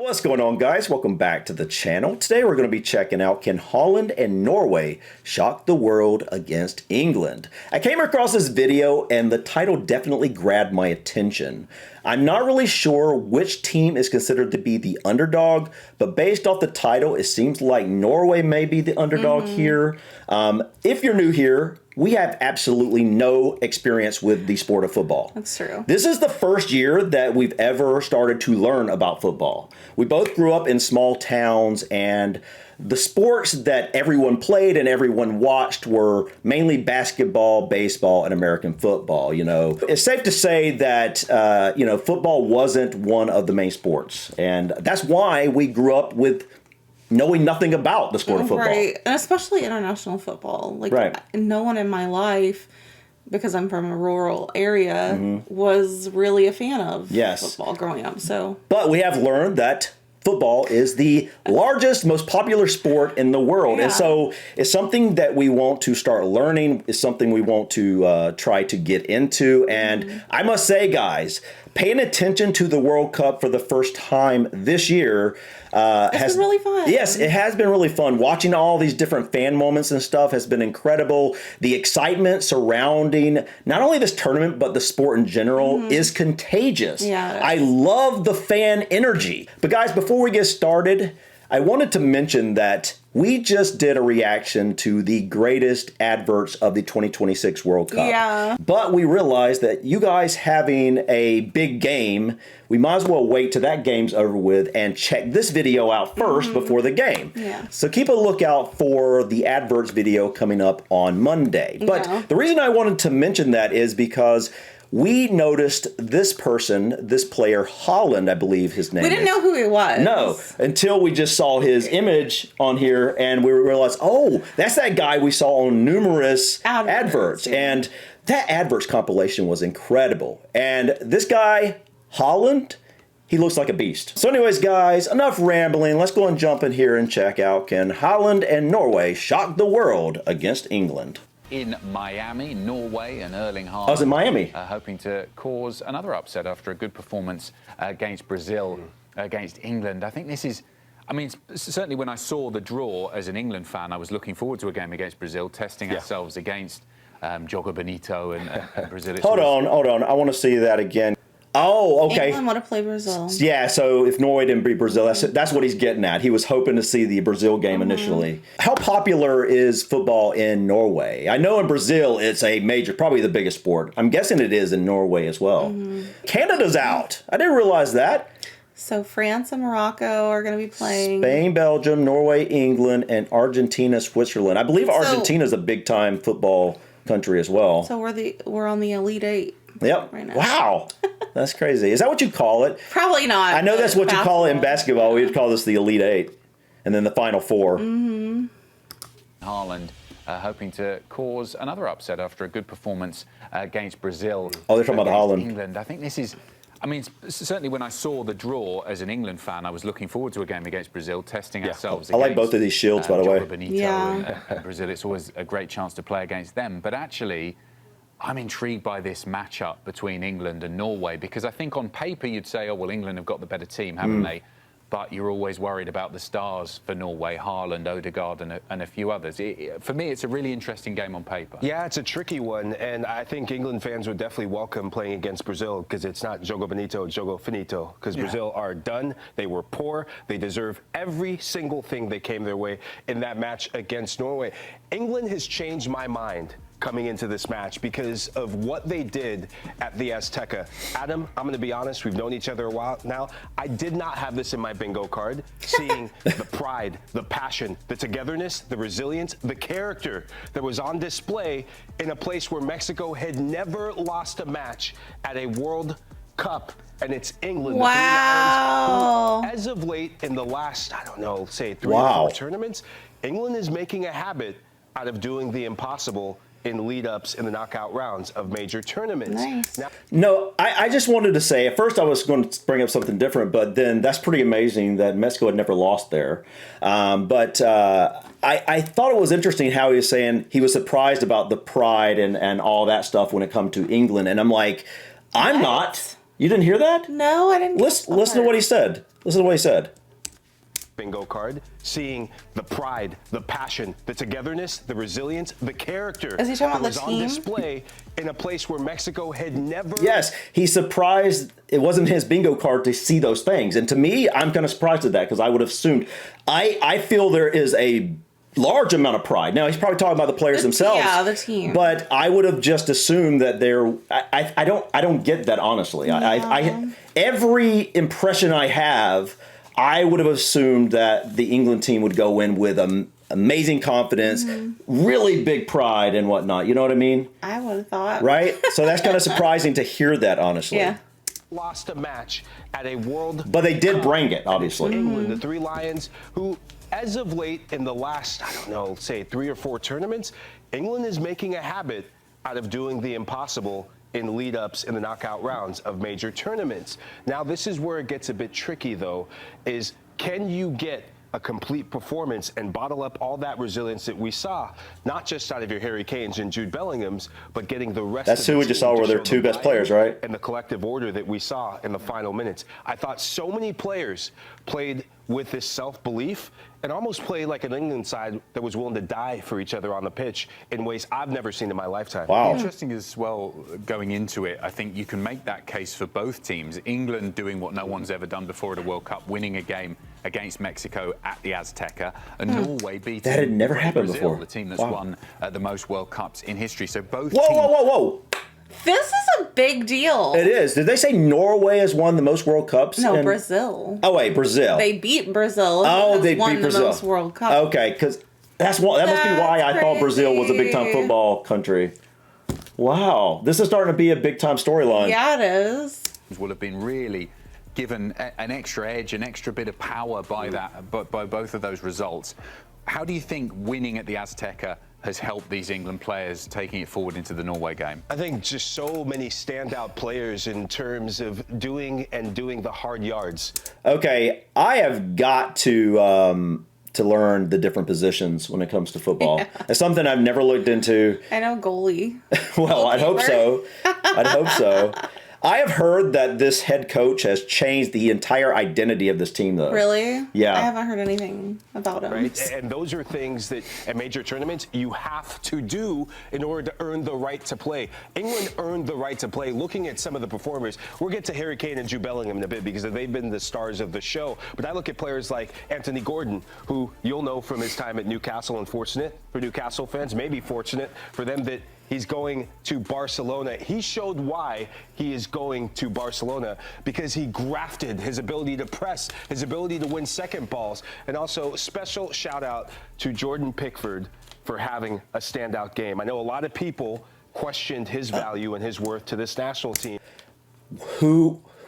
What's going on, guys? Welcome back to the channel. Today we're going to be checking out, can Haaland and Norway shock the world against England? I came across this video and the title definitely grabbed my attention. I'm not really sure which team is considered to be the underdog, but based off the title, it seems like Norway may be the underdog here. If you're new here, we have absolutely no experience with the sport of football. That's true. This is the first year that we've ever started to learn about football. We both grew up in small towns, and the sports that everyone played and everyone watched were mainly basketball, baseball, and American football. You know, it's safe to say that, football wasn't one of the main sports. And that's why we grew up with knowing nothing about the sport of football. Right, and especially international football. Like, no one in my life, because I'm from a rural area, was really a fan of football growing up. So, but we have learned that football is the largest, most popular sport in the world. And so it's something that we want to start learning. It's something we want to try to get into. And I must say, guys, paying attention to the World Cup for the first time this year has been really fun. Yes, it has been really fun. Watching all these different fan moments and stuff has been incredible. The excitement surrounding not only this tournament, but the sport in general is contagious. Yeah, I love the fan energy. But guys, before we get started, I wanted to mention that we just did a reaction to the greatest adverts of the 2026 World Cup. Yeah. But we realized that you guys having a big game, we might as well wait till that game's over with and check this video out first before the game. Yeah. So keep a lookout for the adverts video coming up on Monday. But the reason I wanted to mention that is because we noticed this person, this player, Haaland, I believe his name is. We didn't know who he was. No, until we just saw his image on here and we realized, oh, that's that guy we saw on numerous adverts. And that adverts compilation was incredible. And this guy, Haaland, he looks like a beast. So anyways, guys, enough rambling. Let's go and jump in here and check out, can Haaland and Norway shock the world against England? In Miami, Norway, and Erling Haaland. I was in Miami. Hoping to cause another upset after a good performance against Brazil, against England. I think this is, certainly when I saw the draw as an England fan, I was looking forward to a game against Brazil, testing ourselves against Jogo Bonito and Brazil. Hold on. I want to see that again. Oh, okay. England want to play Brazil. Yeah, so if Norway didn't beat Brazil, that's what he's getting at. He was hoping to see the Brazil game initially. How popular is football in Norway? I know in Brazil it's a major, probably the biggest sport. I'm guessing it is in Norway as well. Canada's out. I didn't realize that. So France and Morocco are going to be playing. Spain, Belgium, Norway, England, and Argentina, Switzerland. I believe Argentina's a big-time football country as well. So we're on the Elite Eight. Yep. Right now. Wow. That's crazy. Is that what you call it? Probably not. I know that's what you call it in basketball. We would call this the Elite Eight. And then the Final Four. Haaland hoping to cause another upset after a good performance against Brazil. Oh, they're talking about Haaland. England. I think this is, certainly when I saw the draw as an England fan, I was looking forward to a game against Brazil, testing ourselves against. I like both of these shields, by the way. Bonito and Brazil. It's always a great chance to play against them. But actually, I'm intrigued by this matchup between England and Norway, because I think on paper you'd say, oh, well, England have got the better team, haven't they? But you're always worried about the stars for Norway, Haaland, Odegaard, and a few others. For me, it's a really interesting game on paper. Yeah, it's a tricky one, and I think England fans would definitely welcome playing against Brazil, because it's not Jogo Bonito, it's Jogo Finito, because Brazil are done. They were poor. They deserve every single thing that came their way in that match against Norway. England has changed my mind coming into this match because of what they did at the Azteca. Adam, I'm going to be honest, we've known each other a while now. I did not have this in my bingo card, seeing the pride, the passion, the togetherness, the resilience, the character that was on display in a place where Mexico had never lost a match at a World Cup. And it's England. Wow. Who, as of late, in the last, say 3 or 4 tournaments, England is making a habit out of doing the impossible in lead-ups in the knockout rounds of major tournaments. Nice. No, I just wanted to say, at first I was going to bring up something different, but then that's pretty amazing that Mexico had never lost there. But I thought it was interesting how he was saying he was surprised about the pride and all that stuff when it comes to England. And I'm like, I'm not. You didn't hear that? No, I didn't. Listen to what he said. Listen to what he said. Bingo card, seeing the pride, the passion, the togetherness, the resilience, the character. Is he talking about that the was team? on display in a place where Mexico had never. Yes, he's surprised it wasn't his bingo card to see those things. And to me, I'm kind of surprised at that because I would have assumed. I feel there is a large amount of pride. Now, he's probably talking about the players themselves. Yeah, the team. But I would have just assumed that they're. I don't get that, honestly. No. Every impression I have, I would have assumed that the England team would go in with amazing confidence, really big pride and whatnot. You know what I mean? I would have thought. Right? So that's kind of surprising to hear that, honestly. Yeah. Lost a match at a World But they did Cup bring it, obviously. England, the Three Lions, who, as of late in the last, I don't know, say 3 or 4 tournaments, England is making a habit out of doing the impossible in lead-ups in the knockout rounds of major tournaments. Now, this is where it gets a bit tricky, though, is can you get a complete performance and bottle up all that resilience that we saw, not just out of your Harry Kanes and Jude Bellinghams, but getting the rest That's of the who we just team saw to were their show two the best players, right? and the collective order that we saw in the final minutes. I thought so many players played with this self-belief and almost played like an England side that was willing to die for each other on the pitch in ways I've never seen in my lifetime. Wow. Interesting as well, going into it, I think you can make that case for both teams. England doing what no one's ever done before at a World Cup, winning a game against Mexico at the Azteca, and Norway beating That had never happened Brazil, before. the team that's won the most World Cups in history. So both Whoa, teams... whoa. This is a big deal. It is. Did they say Norway has won the most World Cups? No, Brazil. Oh, wait, Brazil. They beat Brazil. Oh, they won beat Brazil. The most World Cup. Okay, because that must be why I thought Brazil was a big-time football country. Wow. This is starting to be a big-time storyline. Yeah, it is. will have been really given an extra edge, an extra bit of power by by both of those results. How do you think winning at the Azteca has helped these England players taking it forward into the Norway game? I think just so many standout players in terms of doing the hard yards. Okay, I have got to learn the different positions when it comes to football. Yeah. It's something I've never looked into. I know goalie. Well, I'd hope so. I'd hope so. I have heard that this head coach has changed the entire identity of this team, though. Really? Yeah. I haven't heard anything about him. Right? And those are things that at major tournaments you have to do in order to earn the right to play. England earned the right to play. Looking at some of the performers, we'll get to Harry Kane and Jude Bellingham in a bit because they've been the stars of the show. But I look at players like Anthony Gordon, who you'll know from his time at Newcastle, unfortunate for Newcastle fans, maybe fortunate for them that he's going to Barcelona. He showed why he is going to Barcelona because he grafted his ability to press, his ability to win second balls, and also special shout out to Jordan Pickford for having a standout game. I know a lot of people questioned his value and his worth to this national team.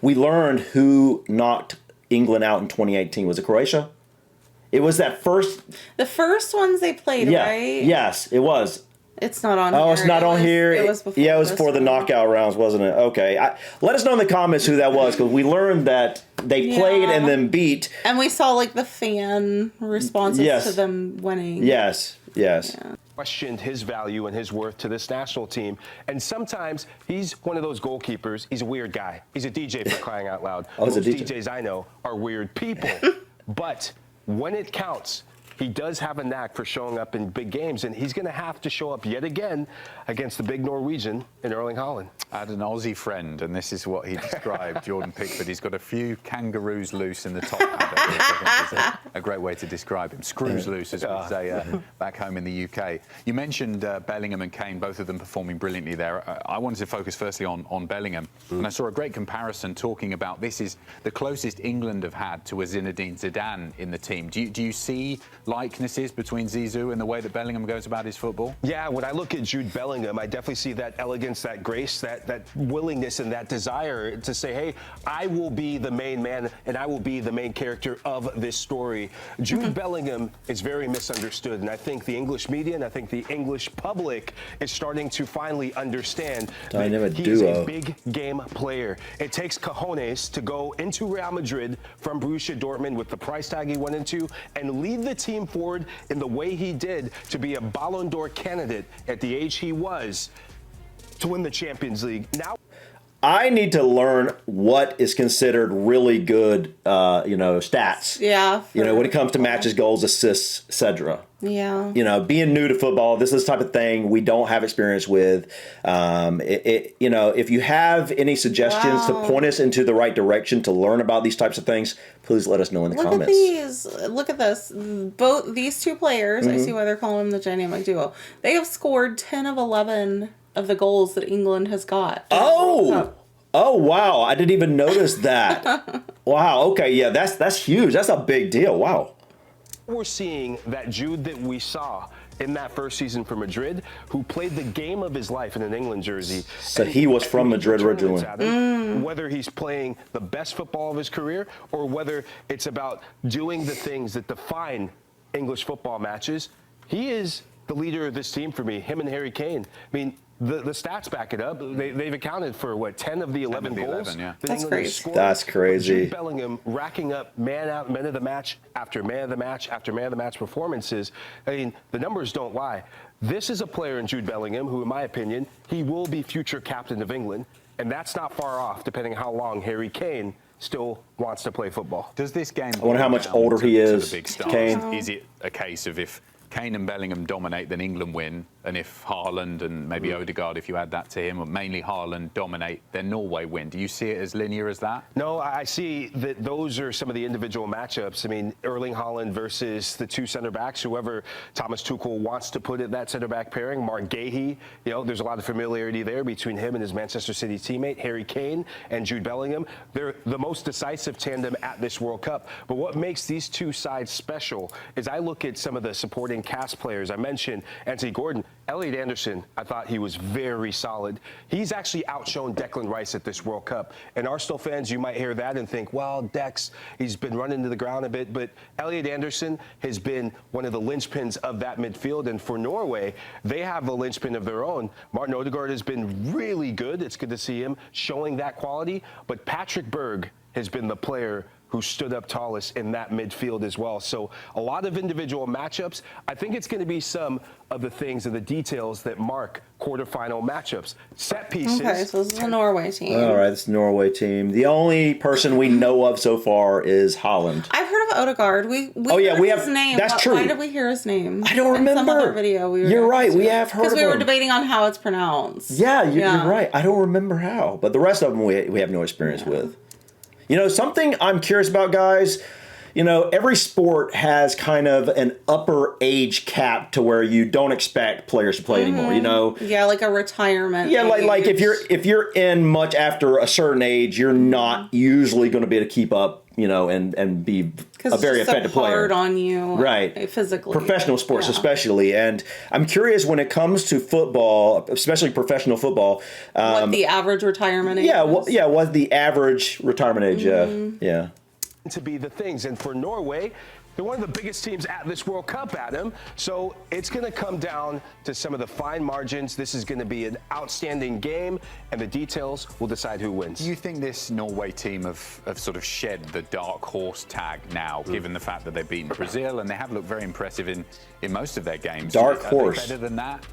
We learned who knocked England out in 2018. Was it Croatia? It was that first. The first ones they played, right? Yes, it was. It's not on here. Oh, it's not on here. It was before. Yeah, it was for the knockout rounds, wasn't it? Okay. Let us know in the comments who that was, because we learned that they played and then beat. And we saw like the fan responses to them winning. Yes. Yeah. Questioned his value and his worth to this national team. And sometimes he's one of those goalkeepers. He's a weird guy. He's a DJ for crying out loud. Oh, Most he's a DJ. DJs I know are weird people. But when it counts, he does have a knack for showing up in big games, and he's going to have to show up yet again against the big Norwegian in Erling Haaland. I had an Aussie friend, and this is what he described, Jordan Pickford. He's got a few kangaroos loose in the top paddock, which I think is a great way to describe him. Screws loose, as we say back home in the UK. You mentioned Bellingham and Kane, both of them performing brilliantly there. I wanted to focus firstly on Bellingham, and I saw a great comparison talking about this is the closest England have had to a Zinedine Zidane in the team. Do you see likenesses between Zizou and the way that Bellingham goes about his football? Yeah, when I look at Jude Bellingham, I definitely see that elegance, that grace, that willingness and that desire to say, hey, I will be the main man and I will be the main character of this story. Jude Bellingham is very misunderstood, and I think the English media and I think the English public is starting to finally understand that he is a big game player. It takes cojones to go into Real Madrid from Borussia Dortmund with the price tag he went into and lead the team forward in the way he did to be a Ballon d'Or candidate at the age he was to win the Champions League. Now, I need to learn what is considered really good, stats. Yeah. When it comes to matches, goals, assists, etc. Yeah. Being new to football, this is the type of thing we don't have experience with. If you have any suggestions to point us into the right direction to learn about these types of things, please let us know in the comments. Look at this. Both these two players, I see why they're calling them the dynamic duo. They have scored 10 of 11 of the goals that England has got. Oh, wow. I didn't even notice that. Wow. Okay. Yeah, that's huge. That's a big deal. Wow. We're seeing that Jude that we saw in that first season for Madrid, who played the game of his life in an England jersey. So he was from Madrid originally. Whether he's playing the best football of his career or whether it's about doing the things that define English football matches, he is the leader of this team for me, him and Harry Kane. I mean, the stats back it up. They've accounted for, 10 of the 11 goals? That's crazy. That's crazy. Jude Bellingham racking up man of the match after man of the match after man of the match performances. I mean, the numbers don't lie. This is a player in Jude Bellingham who, in my opinion, he will be future captain of England, and that's not far off, depending on how long Harry Kane still wants to play football. Does this game... I wonder how much older he is, Kane. Is it a case of if Kane and Bellingham dominate, then England win, and if Haaland and maybe Odegaard, if you add that to him, or mainly Haaland dominate, then Norway win? Do you see it as linear as that? No, I see that those are some of the individual matchups. I mean, Erling Haaland versus the two center backs, whoever Thomas Tuchel wants to put in that center back pairing. Mark Gahey, there's a lot of familiarity there between him and his Manchester City teammate, Harry Kane and Jude Bellingham. They're the most decisive tandem at this World Cup. But what makes these two sides special is I look at some of the supporting cast players. I mentioned Anthony Gordon. Elliot Anderson, I thought he was very solid. He's actually outshone Declan Rice at this World Cup. And Arsenal fans, you might hear that and think, well, Dex, he's been running to the ground a bit. But Elliot Anderson has been one of the linchpins of that midfield. And for Norway, they have a linchpin of their own. Martin Odegaard has been really good. It's good to see him showing that quality. But Patrick Berg has been the player who stood up tallest in that midfield as well. So a lot of individual matchups. I think it's going to be some of the things and the details that mark quarterfinal matchups. Set pieces. Okay, so this is the Norway team. All right, this is the Norway team. The only person we know of so far is Haaland. I've heard of Odegaard. We have his name. That's true. Why did we hear his name? I don't remember. In some other video You're right. We have heard of him. Because we were debating on how it's pronounced. Yeah, you're right. I don't remember how. But the rest of them we have no experience with. Something I'm curious about, guys, every sport has kind of an upper age cap to where you don't expect players to play anymore, Yeah, like a retirement. Yeah, like if you're in much after a certain age, you're not usually going to be able to keep up, and be a very effective player. Hard on you, right? Physically, professional sports especially, and I'm curious when it comes to football, especially professional football. What the average retirement age? What the average retirement age? Yeah. To be the things, and for Norway, they're one of the biggest teams at this World Cup, Adam. So it's going to come down to some of the fine margins. This is going to be an outstanding game, and the details will decide who wins. Do you think this Norway team have sort of shed the dark horse tag now, given the fact that they've beaten Brazil and they have looked very impressive in most of their games? Dark horse. Are they better than that?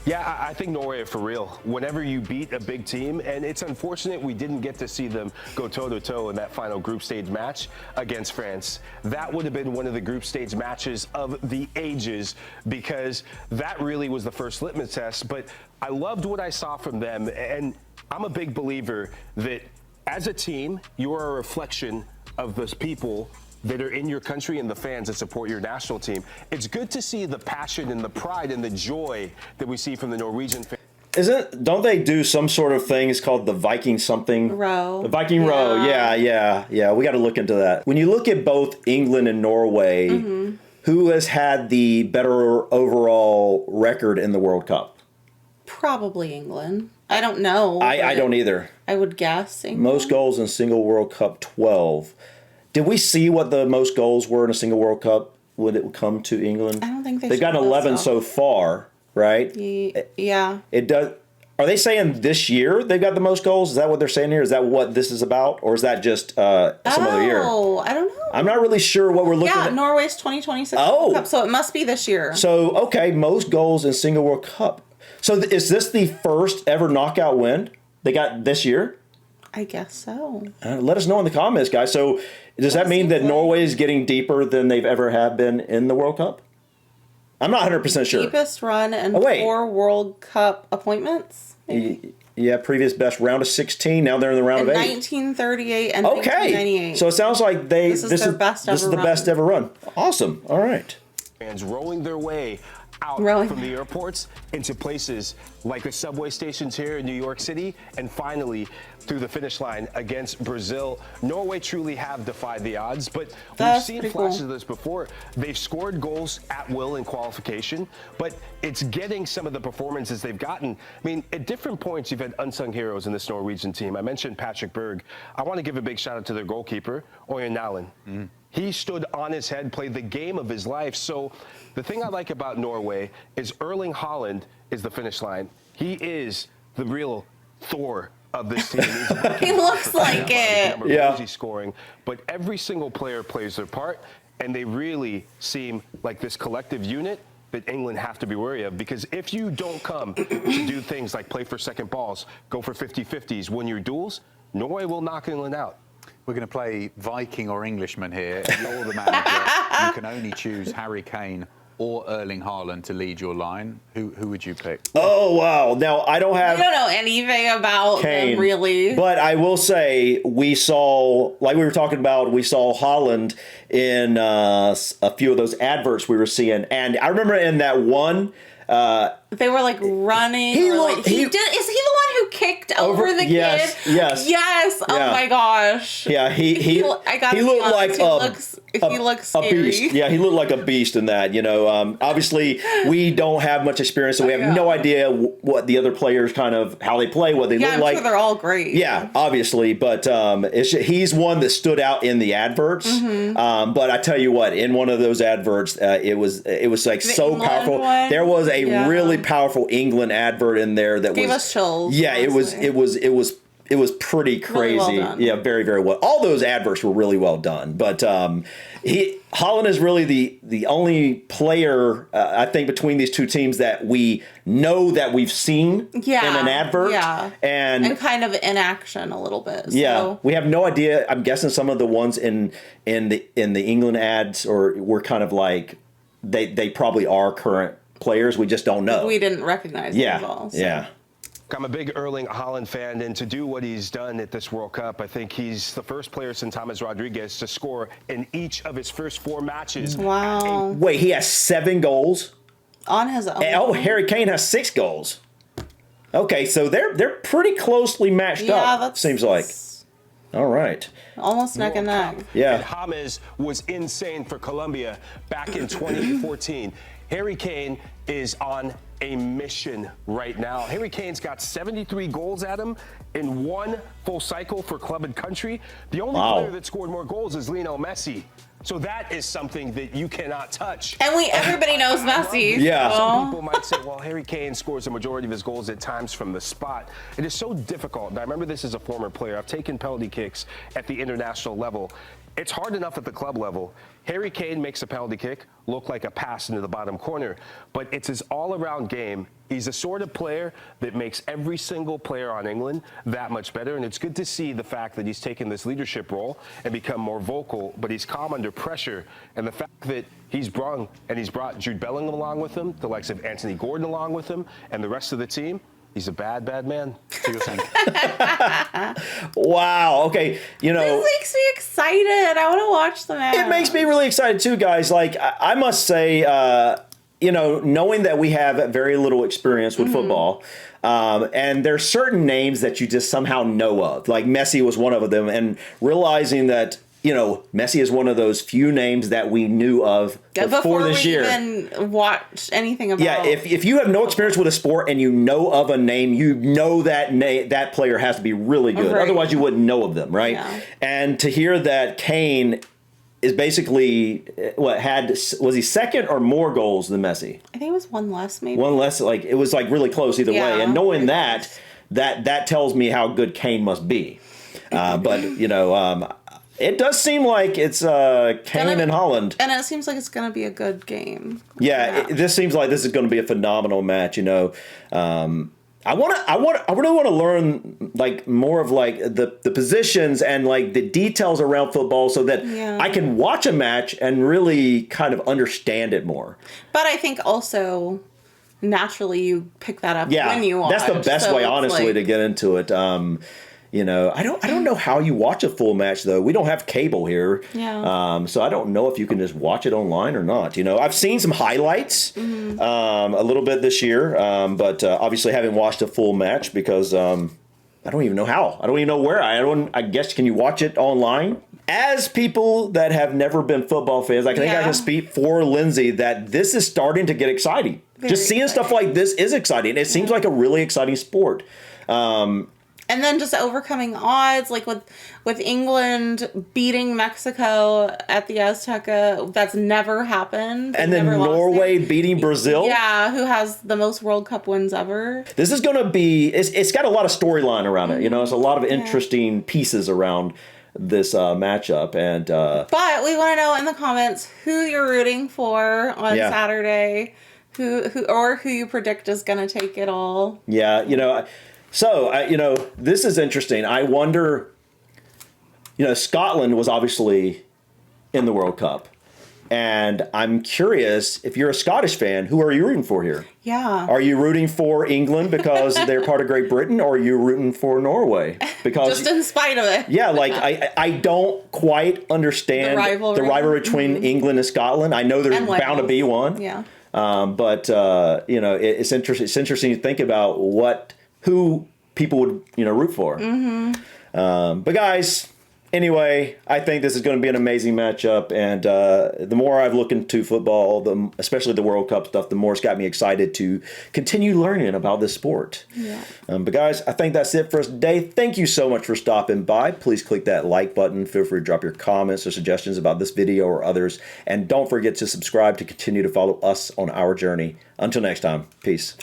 Yeah, I think Norway are for real. Whenever you beat a big team, and it's unfortunate we didn't get to see them go toe-to-toe in that final group stage match against France. That would have been one of the group stage matches of the ages, because that really was the first litmus test. But I loved what I saw from them, and I'm a big believer that as a team, you are a reflection of those people that are in your country and the fans that support your national team. It's good to see the passion and the pride and the joy that we see from the Norwegian fans. Don't they do some sort of thing? It's called the Viking something. Row. The Viking row. Yeah. We got to look into that. When you look at both England and Norway, who has had the better overall record in the World Cup? Probably England. I don't know. I don't either. I would guess England. Most goals in single World Cup, 12. Did we see what the most goals were in a single World Cup when it would come to England? I don't think they've gotten 11 so far, right? Yeah. It does. Are they saying this year they've got the most goals? Is that what they're saying here? Is that what this is about, or is that just some other year? Oh, I don't know. I'm not really sure what we're looking at. Yeah, Norway's 2026 World Cup, so it must be this year. So okay, most goals in single World Cup. So is this the first ever knockout win they got this year? I guess so. Let us know in the comments, guys. So does that mean that Norway is getting deeper than they've ever have been in the World Cup? I'm not 100% sure. Deepest run in 4 World Cup appointments. Yeah, previous best round of 16. Now they're in the round of 8. 1938 and 1998. So it sounds like this is the best ever run. Awesome. All right. Fans rolling their way out from the airports into places like the subway stations here in New York City, and finally through the finish line against Brazil. Norway truly have defied the odds, but we've seen flashes of this before. They've scored goals at will in qualification, but it's getting some of the performances they've gotten. I mean, at different points, you've had unsung heroes in this Norwegian team. I mentioned Patrick Berg. I want to give a big shout out to their goalkeeper, Erling Haaland. He stood on his head, played the game of his life. So the thing I like about Norway is Erling Haaland is the finish line. He is the real Thor of this team. He looks like it. Yeah. He's scoring, but every single player plays their part, and they really seem like this collective unit that England have to be wary of, because if you don't come to do things like play for second balls, go for 50-50s, win your duels, Norway will knock England out. We're going to play Viking or Englishman here. You're the manager. You can only choose Harry Kane or Erling Haaland to lead your line. Who would you pick? Oh, wow. Now, I don't know anything about Kane, them, really. But I will say, we saw, like we were talking about, we saw Haaland in a few of those adverts we were seeing. And I remember in that one... they were like running. Is he the one who kicked over the kid? Yes. Yeah. Oh my gosh. Yeah, he looked like he looks scary. A beast. Yeah, he looked like a beast in that. You know, obviously we don't have much experience, so we have no idea what the other players how they play, what they look like. I'm sure they're all great. Yeah, obviously, but he's one that stood out in the adverts. But I tell you what, in one of those adverts, it was like the so England powerful. One? There was a really powerful England advert in there that gave us chills. Yeah, honestly. It was pretty crazy. Really well done. Yeah, very, very well. All those adverts were really well done. But Haaland is really the only player, I think, between these two teams that we know that we've seen in an advert. Yeah. And kind of in action a little bit. Yeah. So. We have no idea. I'm guessing some of the ones in the England ads were kind of like they probably are current players. We just don't know. We didn't recognize them at all. So. Yeah. I'm a big Erling Haaland fan, and to do what he's done at this World Cup, I think he's the first player since James Rodriguez to score in each of his first 4 matches. Wow. Wait, he has 7 goals? On his own. Oh, Harry Kane has 6 goals. Okay, so they're pretty closely matched up, seems like. All right. Almost neck and neck. Yeah. And James was insane for Colombia back in 2014. Harry Kane is on a mission right now. Harry Kane's got 73 goals at him in 1 full cycle for club and country. The only player that scored more goals is Lionel Messi. So that is something that you cannot touch. And everybody knows Messi. Yeah. Some people might say, well, Harry Kane scores the majority of his goals at times from the spot. It is so difficult. And I remember this as a former player. I've taken penalty kicks at the international level. It's hard enough at the club level. Harry Kane makes a penalty kick look like a pass into the bottom corner, but it's his all-around game. He's the sort of player that makes every single player on England that much better, and it's good to see the fact that he's taken this leadership role and become more vocal, but he's calm under pressure, and the fact that he's brought Jude Bellingham along with him, the likes of Anthony Gordon along with him, and the rest of the team. He's a bad, bad man. Wow. Okay. You know, this makes me excited. I want to watch the match. It makes me really excited too, guys. Like I must say, you know, knowing that we have very little experience with football, and there's certain names that you just somehow know of. Like Messi was one of them, and realizing that, you know, Messi is one of those few names that we knew of before this year. Before we even watched anything about. Yeah, if you have no experience with a sport and you know of a name, you know that player has to be really good. Right. Otherwise, you wouldn't know of them, right? Yeah. And to hear that Kane is basically was he second or more goals than Messi? I think it was 1 less, maybe. 1 less, like it was like really close either way. And knowing that tells me how good Kane must be. But you know. It does seem like it's Kane and Haaland. And it seems like it's going to be a good game. Yeah, this seems like this is going to be a phenomenal match, you know. I really want to learn like more of like the positions and like the details around football so that I can watch a match and really kind of understand it more. But I think also naturally you pick that up when you watch. That's the best way, honestly, to get into it. You know, I don't know how you watch a full match though. We don't have cable here, so I don't know if you can just watch it online or not. You know, I've seen some highlights a little bit this year, but obviously haven't watched a full match because I don't even know how. I don't even know where. I guess, can you watch it online? As people that have never been football fans, I think I can speak for Lindsay that this is starting to get exciting. Just seeing stuff like this is exciting. It seems like a really exciting sport. And then just overcoming odds, like with England beating Mexico at the Azteca, that's never happened. And then Norway beating Brazil. Yeah, who has the most World Cup wins ever. This is going to be, it's got a lot of storyline around it. You know, it's a lot of interesting pieces around this matchup. And but we want to know in the comments who you're rooting for on Saturday, who you predict is going to take it all. Yeah, you know. So, you know, this is interesting. I wonder, you know, Scotland was obviously in the World Cup. And I'm curious, if you're a Scottish fan, who are you rooting for here? Yeah. Are you rooting for England because they're part of Great Britain, or are you rooting for Norway? Because just in spite of it. Yeah, like I don't quite understand the rivalry between England and Scotland. I know there's bound to be one. Yeah. But you know, it's interesting. It's interesting to think about who people would, you know, root for. But guys, anyway, I think this is going to be an amazing matchup. And the more I've looked into football, especially the World Cup stuff, the more it's got me excited to continue learning about this sport. Yeah. But guys, I think that's it for us today. Thank you so much for stopping by. Please click that like button. Feel free to drop your comments or suggestions about this video or others. And don't forget to subscribe to continue to follow us on our journey. Until next time, peace.